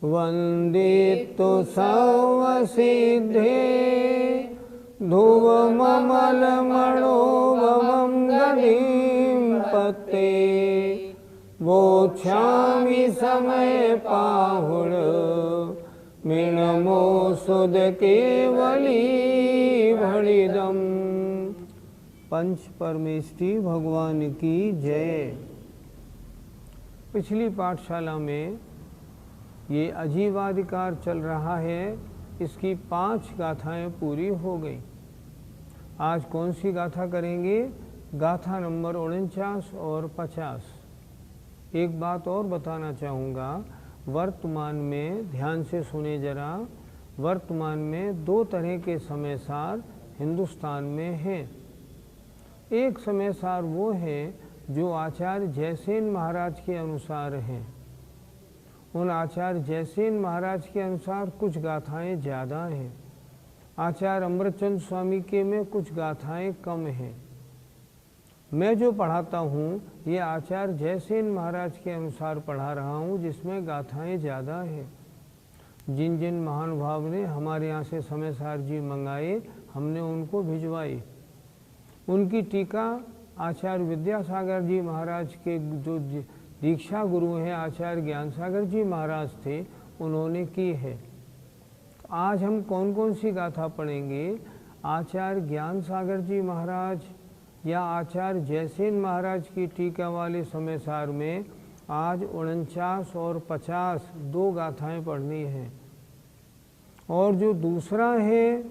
वन्दितु सर्वसिद्धे ध्रुवममलमणोभवं गतिं पते वोच्छामि समय पाहुर मिणमो सुध केवली भणिदम। पंच परमेष्टि भगवान की जय। पिछली पाठशाला में ये अजीवाधिकार चल रहा है, इसकी 5 गाथाएं पूरी हो गई। आज कौन सी गाथा करेंगे? गाथा नंबर 49 और 50। एक बात और बताना चाहूँगा, वर्तमान में ध्यान से सुने जरा, वर्तमान में 2 तरह के समयसार हिंदुस्तान में हैं। एक समयसार वो है जो आचार्य जयसेन महाराज के अनुसार हैं। उन आचार्य जयसेन महाराज के अनुसार कुछ गाथाएं ज़्यादा हैं। आचार्य अमृतचंद स्वामी के में कुछ गाथाएं कम हैं। मैं जो पढ़ाता हूँ ये आचार्य जयसेन महाराज के अनुसार पढ़ा रहा हूँ, जिसमें गाथाएं ज़्यादा हैं। जिन जिन महानुभाव ने हमारे यहाँ से समयसार जी मंगाए, हमने उनको भिजवाई। उनकी टीका आचार्य विद्यासागर जी महाराज के जो दीक्षा गुरु हैं, आचार्य ज्ञान सागर जी महाराज थे, उन्होंने की है। आज हम कौन कौन सी गाथा पढ़ेंगे? आचार्य ज्ञान सागर जी महाराज या आचार्य जयसेन महाराज की टीका वाले समयसार में आज 49 और 50 2 गाथाएं पढ़नी हैं। और जो दूसरा है,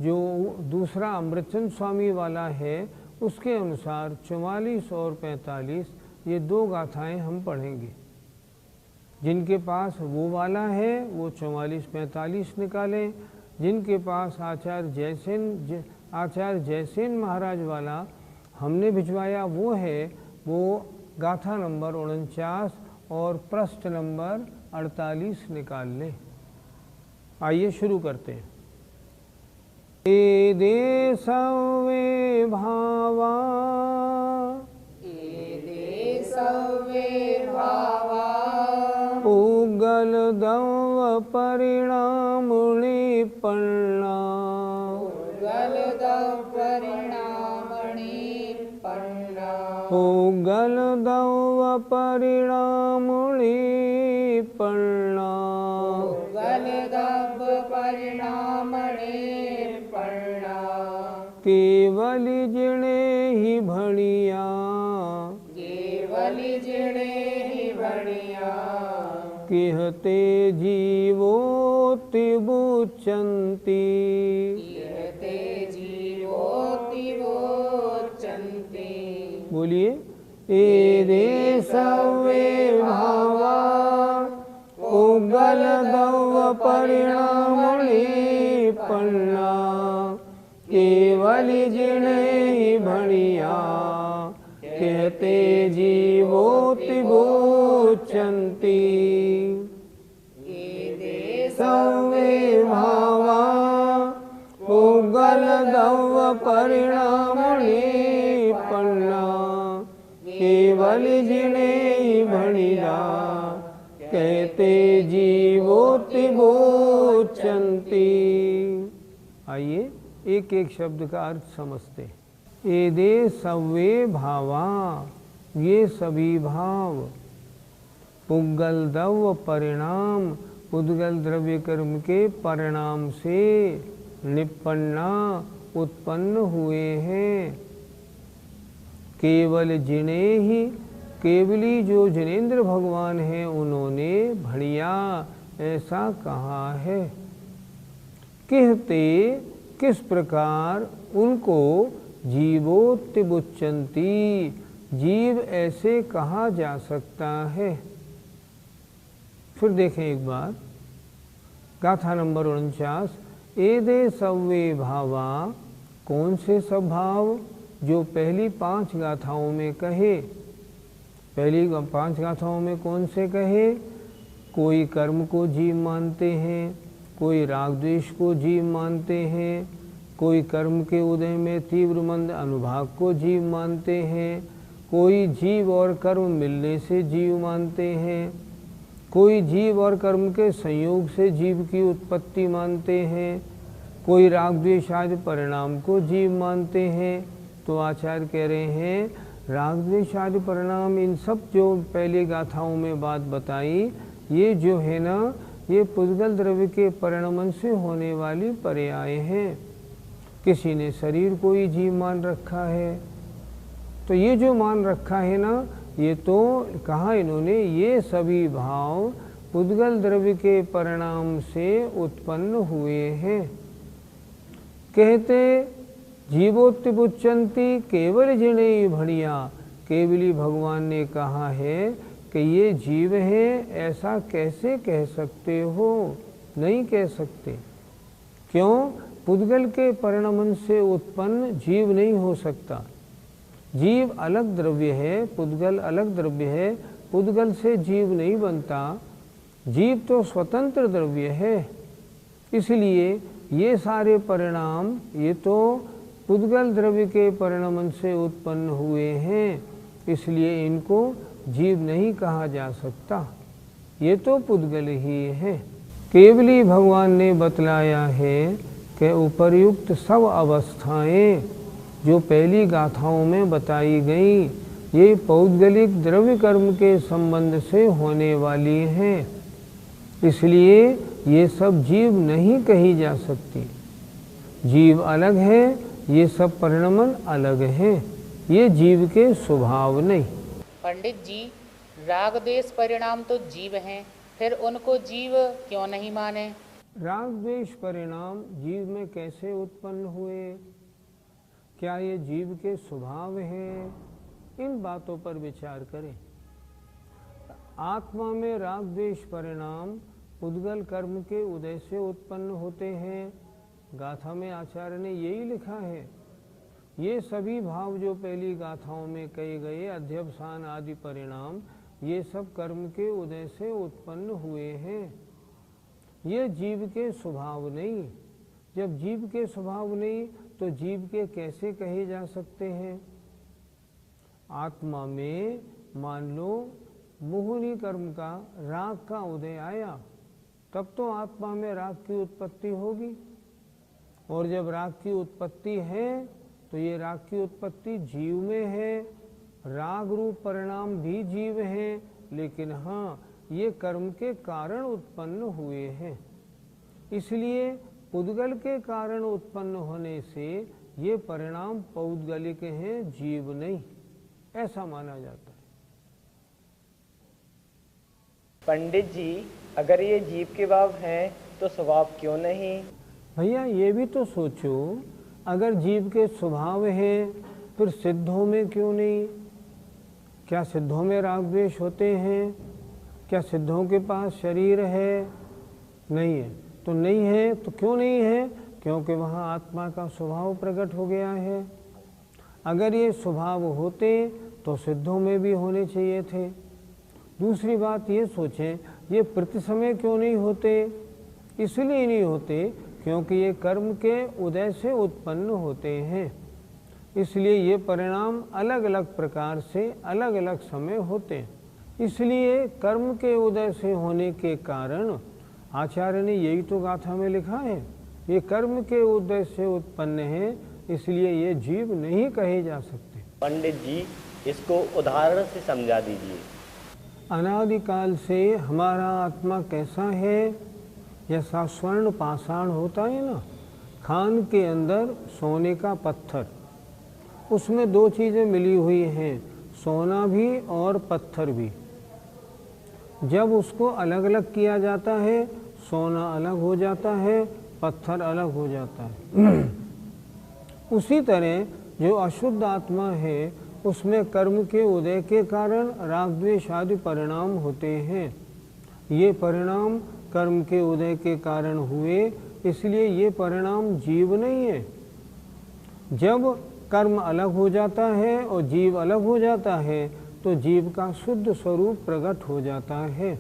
जो दूसरा अमृतचंद स्वामी वाला है, उसके अनुसार 44 और 45 ये 2 गाथाएं हम पढ़ेंगे। जिनके पास वो वाला है वो 44-45 निकालें। जिनके पास आचार्य जयसेन महाराज वाला हमने भिजवाया वो है, वो गाथा नंबर 49 और पृष्ठ नंबर 48 निकाल लें। आइए शुरू करते हैं। ए देशवे भावा उगल दव परिणामणि पन्ना उगल दव परिणामणि पन्ना केवल जिणे ही भणिया कहते जीवोति बुचंती बोलिए। ए देशवे भावा उगल दव परिणामणि पन्ना केवल जिणे ही भणिया कहते जीवोति बुचंती। सवे भावा उगल दव परिणामणि पन्ना केवल जिणे ही भणिया कहते जीवोति बुचंती। आइए एक एक शब्द का अर्थ समझते। एदे सवे भावा, ये सभी भाव, पुद्गल द्रव्य परिणाम, पुद्गल द्रव्य कर्म के परिणाम से निपन्ना उत्पन्न हुए हैं। केवल जिन्हें ही, केवली जो जिनेंद्र भगवान हैं उन्होंने भणिया ऐसा कहा है। कहते किस प्रकार उनको जीवोत्तिबुच्यन्ति, जीव ऐसे कहा जा सकता है। फिर देखें एक बार, गाथा नंबर 49, एदे सव्वे भावा, कौन से सब भाव जो पहली 5 गाथाओं में कहे। पहली 5 गाथाओं में कौन से कहे? कोई कर्म को जीव मानते हैं, कोई राग द्वेष को जीव मानते हैं, कोई कर्म के उदय में तीव्र मंद अनुभाग को जीव मानते हैं, कोई जीव और कर्म मिलने से जीव मानते हैं, कोई जीव और कर्म के संयोग से जीव की उत्पत्ति मानते हैं, कोई राग द्वेष आदि परिणाम को जीव मानते हैं। तो आचार्य कह रहे हैं राग द्वेष आदि परिणाम, इन सब जो पहले गाथाओं में बात बताई, ये जो है ना, ये पुद्गल द्रव्य के परिणमन से होने वाली पर्याय हैं। किसी ने शरीर को ही जीव मान रखा है, तो ये जो मान रखा है ना, ये तो कहा इन्होंने ये सभी भाव पुद्गल द्रव्य के परिणाम से उत्पन्न हुए हैं। कहते जीवोत्तिबुच्यन्ति केवल जिणे भणिया, केवली भगवान ने कहा है कि ये जीव है, ऐसा कैसे कह सकते हो? नहीं कह सकते। क्यों? पुद्गल के परिणमन से उत्पन्न जीव नहीं हो सकता। जीव अलग द्रव्य है, पुद्गल अलग द्रव्य है, पुद्गल से जीव नहीं बनता। जीव तो स्वतंत्र द्रव्य है, इसलिए ये सारे परिणाम ये तो पुद्गल द्रव्य के परिणमन से उत्पन्न हुए हैं, इसलिए इनको जीव नहीं कहा जा सकता, ये तो पुद्गल ही है। केवली भगवान ने बतलाया है कि उपर्युक्त सब अवस्थाएं जो पहली गाथाओं में बताई गई, ये पौद्गलिक द्रव्य कर्म के संबंध से होने वाली हैं, इसलिए ये सब जीव नहीं कही जा सकती। जीव अलग है, ये सब परिणमन अलग है, ये जीव के स्वभाव नहीं। पंडित जी, राग द्वेष परिणाम तो जीव हैं, फिर उनको जीव क्यों नहीं माने? राग द्वेष परिणाम जीव में कैसे उत्पन्न हुए? क्या ये जीव के स्वभाव हैं? इन बातों पर विचार करें। आत्मा में राग द्वेष परिणाम पुद्गल कर्म के उदय से उत्पन्न होते हैं। गाथा में आचार्य ने यही लिखा है। ये सभी भाव जो पहली गाथाओं में कहे गए, अध्यवसान आदि परिणाम, ये सब कर्म के उदय से उत्पन्न हुए हैं। ये जीव के स्वभाव नहीं। जब जीव के स्वभाव नहीं तो जीव के कैसे कहे जा सकते हैं? आत्मा में मान लो मोहिनी कर्म का, राग का उदय आया, तब तो आत्मा में राग की उत्पत्ति होगी। और जब राग की उत्पत्ति है तो ये राग की उत्पत्ति जीव में है। राग रूप परिणाम भी जीव हैं, लेकिन हाँ, ये कर्म के कारण उत्पन्न हुए हैं। इसलिए पुद्गल के कारण उत्पन्न होने से ये परिणाम पौद्गलिक हैं, जीव नहीं, ऐसा माना जाता है। पंडित जी, अगर ये जीव के भाव हैं तो स्वभाव क्यों नहीं? भैया ये भी तो सोचो, अगर जीव के स्वभाव है फिर सिद्धों में क्यों नहीं? क्या सिद्धों में राग द्वेष होते हैं? क्या सिद्धों के पास शरीर है? नहीं है। तो नहीं है तो क्यों नहीं है? क्योंकि वहाँ आत्मा का स्वभाव प्रकट हो गया है। अगर ये स्वभाव होते तो सिद्धों में भी होने चाहिए थे। दूसरी बात ये सोचें, ये प्रति समय क्यों नहीं होते? इसलिए नहीं होते क्योंकि ये कर्म के उदय से उत्पन्न होते हैं, इसलिए ये परिणाम अलग अलग प्रकार से अलग अलग समय होते हैं। इसलिए कर्म के उदय से होने के कारण आचार्य ने यही तो गाथा में लिखा है, ये कर्म के उदय से उत्पन्न है, इसलिए ये जीव नहीं कहे जा सकते। पंडित जी, इसको उदाहरण से समझा दीजिए। अनादिकाल से हमारा आत्मा कैसा है? जैसा स्वर्ण पाषाण होता है ना, खान के अंदर सोने का पत्थर, उसमें दो चीज़ें मिली हुई हैं, सोना भी और पत्थर भी। जब उसको अलग अलग किया जाता है, सोना अलग हो जाता है, पत्थर अलग हो जाता है। उसी तरह जो अशुद्ध आत्मा है उसमें कर्म के उदय के कारण राग द्वेष आदि परिणाम होते हैं। ये परिणाम कर्म के उदय के कारण हुए, इसलिए ये परिणाम जीव नहीं है। जब कर्म अलग हो जाता है और जीव अलग हो जाता है तो जीव का शुद्ध स्वरूप प्रकट हो जाता है।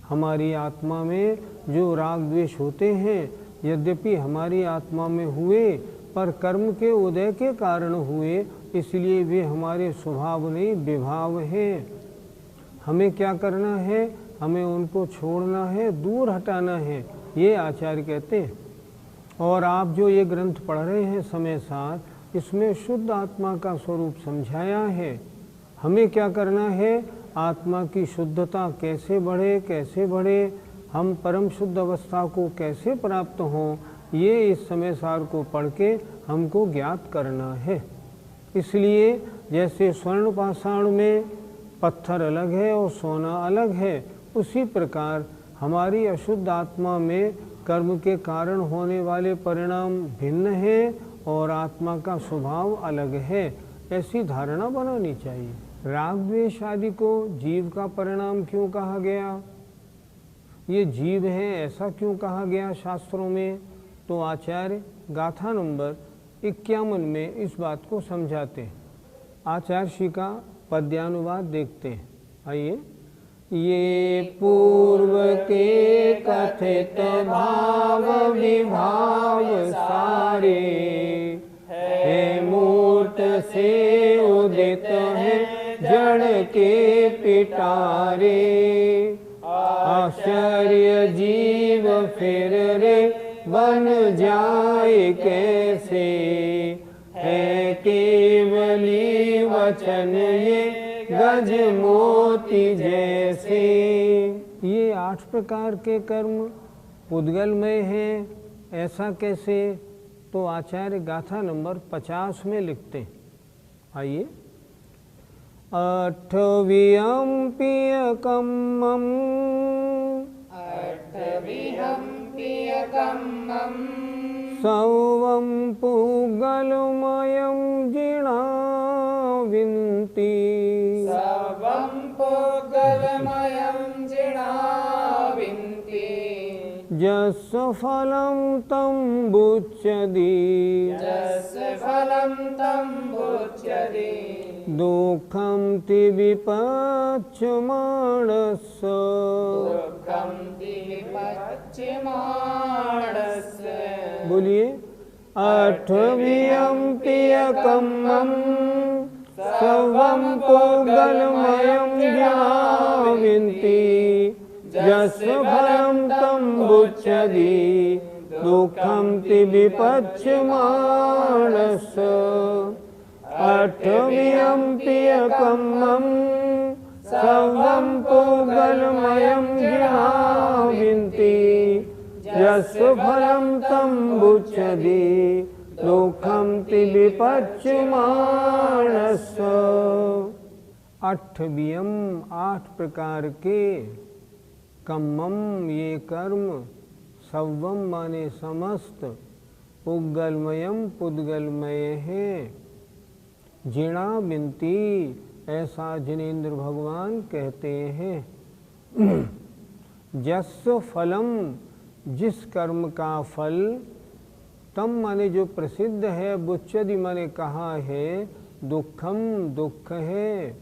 हमारी आत्मा में जो राग द्वेष होते हैं यद्यपि हमारी आत्मा में हुए पर कर्म के उदय के कारण हुए, इसलिए वे हमारे स्वभाव नहीं विभाव हैं। हमें क्या करना है? हमें उनको छोड़ना है, दूर हटाना है, ये आचार्य कहते हैं। और आप जो ये ग्रंथ पढ़ रहे हैं समय साथ, इसमें शुद्ध आत्मा का स्वरूप समझाया है। हमें क्या करना है? आत्मा की शुद्धता कैसे बढ़े, हम परम शुद्ध अवस्था को कैसे प्राप्त हों, ये इस समय सार को पढ़ के हमको ज्ञात करना है। इसलिए जैसे स्वर्ण पाषाण में पत्थर अलग है और सोना अलग है, उसी प्रकार हमारी अशुद्ध आत्मा में कर्म के कारण होने वाले परिणाम भिन्न हैं और आत्मा का स्वभाव अलग है। ऐसी धारणा बनानी चाहिए। राग द्वेष आदि को जीव का परिणाम क्यों कहा गया? ये जीव है ऐसा क्यों कहा गया शास्त्रों में? तो आचार्य गाथा नंबर 51 में इस बात को समझाते हैं। आचार्य श्री का पद्यानुवाद देखते हैं। आइए। ये पूर्व के कथित भाव विभाव सारे है मूर्त से उदित है जड़ के पिटारे। आश्चर्य जीव फिर रे बन जाए कैसे, है केवली वचन ये गज मोती जैसे। ये 8 प्रकार के कर्म पुद्गलमय हैं, ऐसा कैसे? तो आचार्य गाथा नंबर 50 में लिखते हैं। आइए। अठवियम्पियकम्मम् सर्वं पुद्गलमयं जिणाविन्ति। यस्य फलं तं बुच्यति दुःखं ति विपच्यमाणस्य। बोलिए। अठवियम्पियकम्मं सर्वं पुद्गलमयं जिणाविन्ति। यस्य फलं तं बुच्यति दुःखं ति विपच्यमाणस्य। अठवियम्पियकम्मं सर्वं पुद्गलमयं जिणाविन्ति। यस्य फलं तं बुच्यति दुःखं ति विपच्यमाणस्य। अठवियम 8 प्रकार के, कम्मम ये कर्म, सर्वम माने समस्त, पुद्गलमयम पुद्गलमय है, जिणाविन्ति ऐसा जिनेन्द्र भगवान कहते हैं। यस्य फलम जिस कर्म का फल, तम माने जो प्रसिद्ध है, बुच्यति माने कहा है, दुःखम दुःख है,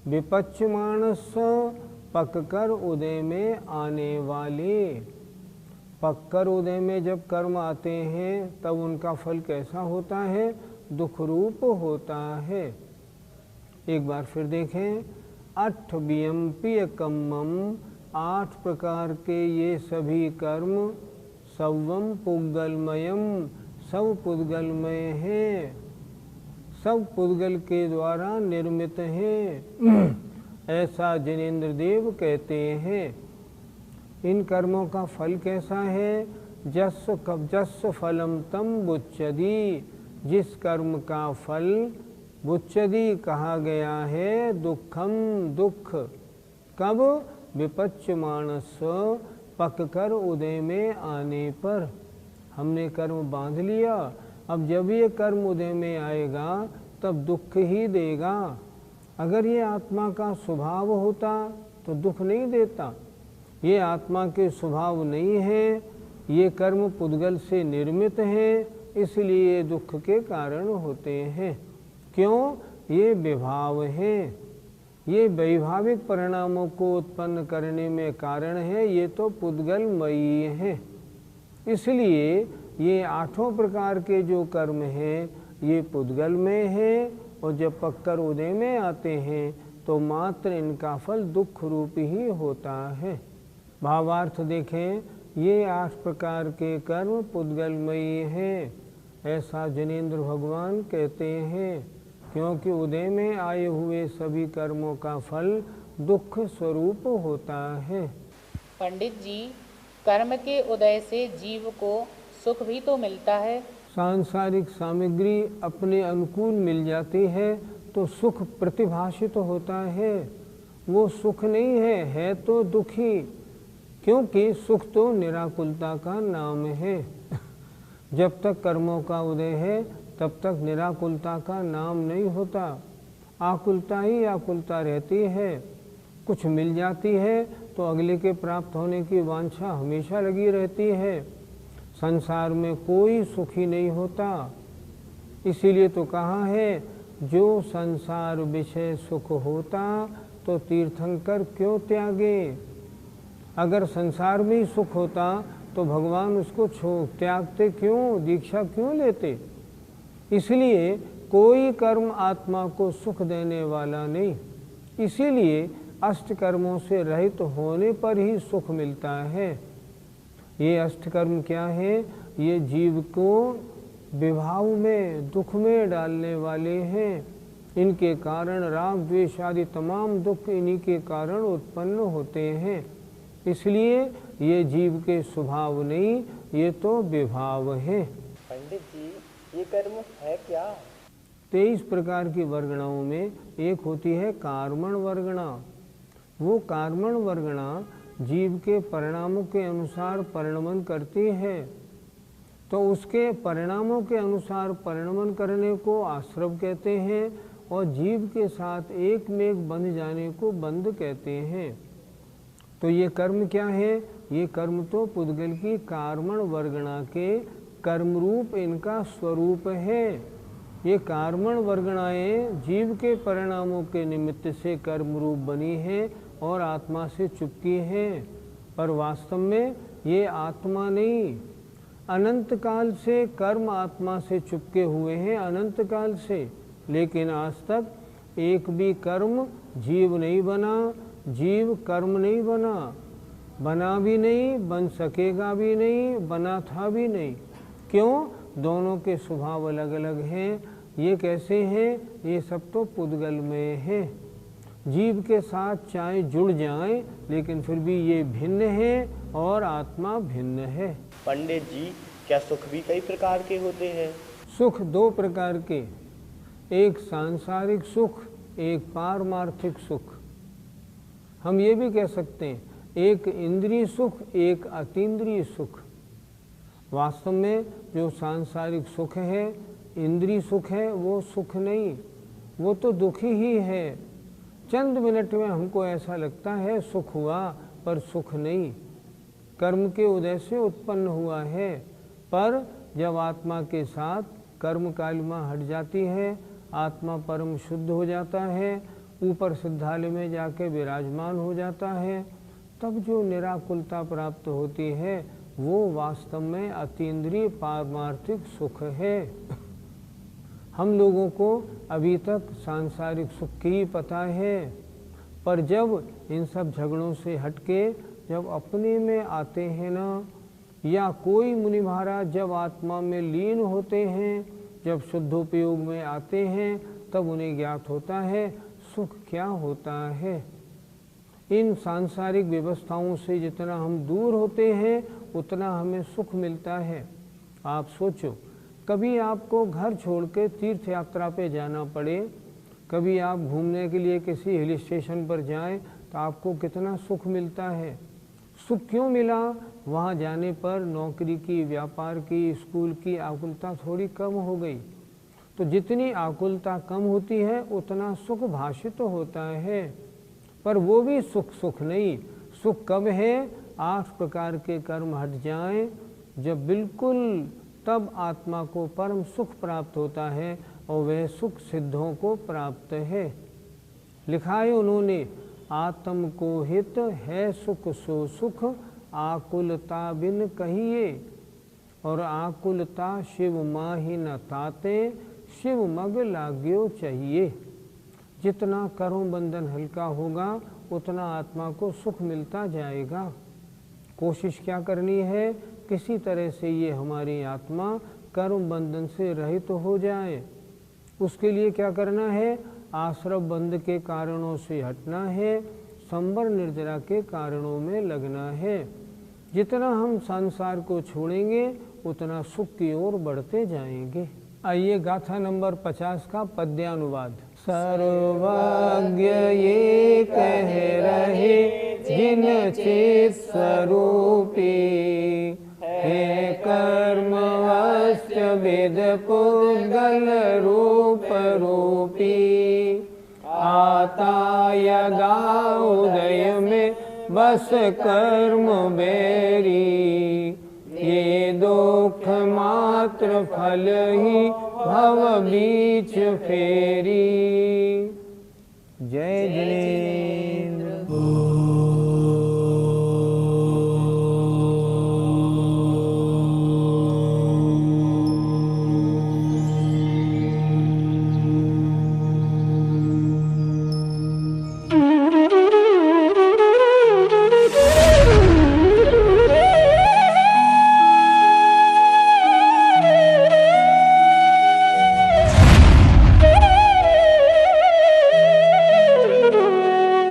विपच्यमानस्य पककर उदय में आने वाले। पककर उदय में जब कर्म आते हैं तब उनका फल कैसा होता है? दुख रूप होता है। एक बार फिर देखें। अठवियम्पियकम्मम 8 प्रकार के ये सभी कर्म, सर्वम पुद्गलमयम सब पुद्गलमय हैं, सब पुद्गल के द्वारा निर्मित हैं, ऐसा जिनेन्द्र देव कहते हैं। इन कर्मों का फल कैसा है? जस्य फलम तम बुच्यति, जिस कर्म का फल बुच्यति कहा गया है, दुःखम दुख। कब? विपच्यमानस्य पककर उदय में आने पर। हमने कर्म बांध लिया, अब जब ये कर्म उदय में आएगा तब दुख ही देगा। अगर ये आत्मा का स्वभाव होता तो दुख नहीं देता। ये आत्मा के स्वभाव नहीं है, ये कर्म पुद्गल से निर्मित है, इसलिए दुख के कारण होते हैं। क्यों? ये विभाव है, ये वैभाविक परिणामों को उत्पन्न करने में कारण है, ये तो पुद्गलमयी है। इसलिए ये 8 प्रकार के जो कर्म हैं ये पुद्गल में है, और जब पक्कर उदय में आते हैं तो मात्र इनका फल दुख रूप ही होता है। भावार्थ देखें, ये 8 प्रकार के कर्म पुद्गलमयी हैं, ऐसा जनेंद्र भगवान कहते हैं, क्योंकि उदय में आए हुए सभी कर्मों का फल दुख स्वरूप होता है। पंडित जी, कर्म के उदय से जीव को सुख भी तो मिलता है। सांसारिक सामग्री अपने अनुकूल मिल जाती है तो सुख प्रतिभाषित होता है। वो सुख नहीं है तो दुखी, क्योंकि सुख तो निराकुलता का नाम है। जब तक कर्मों का उदय है तब तक निराकुलता का नाम नहीं होता, आकुलता ही आकुलता रहती है। कुछ मिल जाती है तो अगले के प्राप्त होने की वांछा हमेशा लगी रहती है। संसार में कोई सुखी नहीं होता, इसीलिए तो कहा है, जो संसार विषय सुख होता तो तीर्थंकर क्यों त्यागे। अगर संसार में ही सुख होता तो भगवान उसको त्यागते क्यों, दीक्षा क्यों लेते। इसलिए कोई कर्म आत्मा को सुख देने वाला नहीं, इसीलिए अष्ट कर्मों से रहित होने पर ही सुख मिलता है। ये अष्ट कर्म क्या है? ये जीव को विभाव में, दुख में डालने वाले हैं। इनके कारण राग द्वेष आदि तमाम दुख इन्हीं के कारण उत्पन्न होते हैं। इसलिए ये जीव के स्वभाव नहीं, ये तो विभाव है। पंडित जी, ये कर्म है क्या? 23 प्रकार की वर्गणाओं में एक होती है कार्मण वर्गणा। वो कार्मण वर्गणा जीव के परिणामों के अनुसार परिणमन करती है, तो उसके परिणामों के अनुसार परिणमन करने को आश्रव कहते हैं, और जीव के साथ एक में एक बंध जाने को बंध कहते हैं। तो ये कर्म क्या है? ये कर्म तो पुद्गल की कार्मण वर्गणा के कर्मरूप इनका स्वरूप है। ये कार्मण वर्गणाएं जीव के परिणामों के निमित्त से कर्मरूप बनी है और आत्मा से चुपकी है, पर वास्तव में ये आत्मा नहीं। अनंत काल से कर्म आत्मा से चुपके हुए हैं, अनंत काल से, लेकिन आज तक एक भी कर्म जीव नहीं बना, जीव कर्म नहीं बना, बना भी नहीं, बन सकेगा भी नहीं, बना था भी नहीं। क्यों? दोनों के स्वभाव अलग अलग हैं। ये कैसे हैं? ये सब तो पुद्गल में है। जीव के साथ चाहे जुड़ जाएं, लेकिन फिर भी ये भिन्न है और आत्मा भिन्न है। पंडित जी, क्या सुख भी कई प्रकार के होते हैं? सुख 2 प्रकार के, एक सांसारिक सुख, एक पारमार्थिक सुख। हम ये भी कह सकते हैं एक इंद्रिय सुख, एक अतीन्द्रिय सुख। वास्तव में जो सांसारिक सुख है, इंद्रिय सुख है, वो सुख नहीं, वो तो दुखी ही है। चंद मिनट में हमको ऐसा लगता है सुख हुआ, पर सुख नहीं, कर्म के उदय से उत्पन्न हुआ है। पर जब आत्मा के साथ कर्म कालिमा हट जाती है, आत्मा परम शुद्ध हो जाता है, ऊपर सिद्धालय में जाके विराजमान हो जाता है, तब जो निराकुलता प्राप्त होती है वो वास्तव में अतीन्द्रिय पारमार्थिक सुख है। हम लोगों को अभी तक सांसारिक सुख की पता है, पर जब इन सब झगड़ों से हटके जब अपने में आते हैं ना, या कोई मुनि महाराज जब आत्मा में लीन होते हैं, जब शुद्धोपयोग में आते हैं, तब उन्हें ज्ञात होता है सुख क्या होता है। इन सांसारिक व्यवस्थाओं से जितना हम दूर होते हैं उतना हमें सुख मिलता है। आप सोचो, कभी आपको घर छोड़ के तीर्थ यात्रा पे जाना पड़े, कभी आप घूमने के लिए किसी हिल स्टेशन पर जाएं, तो आपको कितना सुख मिलता है। सुख क्यों मिला? वहाँ जाने पर नौकरी की, व्यापार की, स्कूल की आकुलता थोड़ी कम हो गई। तो जितनी आकुलता कम होती है उतना सुख भाषित तो होता है, पर वो भी सुख नहीं। सुख कब है? 8 प्रकार के कर्म हट जाएं, जब बिल्कुल, तब आत्मा को परम सुख प्राप्त होता है, और वह सुख सिद्धों को प्राप्त है। लिखा है उन्होंने, आत्म को हित है सुख सो सुख, आकुलता बिन कहिए, और आकुलता शिव माहि न ताते, शिव मग लाग्यो चाहिए। जितना कर्म बंधन हल्का होगा उतना आत्मा को सुख मिलता जाएगा। कोशिश क्या करनी है? किसी तरह से ये हमारी आत्मा कर्म बंधन से रहित हो जाए। उसके लिए क्या करना है? आश्रव बंध के कारणों से हटना है, संबर निर्जरा के कारणों में लगना है। जितना हम संसार को छोड़ेंगे उतना सुख की ओर बढ़ते जाएंगे। आइए गाथा नंबर 50 का पद्यानुवाद। सर्वज्ञ ये कह रहे जिन चित स्वरूपी, हे कर्म वश्य विद पुद्गल रूप रूपी, आता यदा उदय में बस कर्म बेरी, ये दुख मात्र फल ही भव बीच फेरी। जय जय।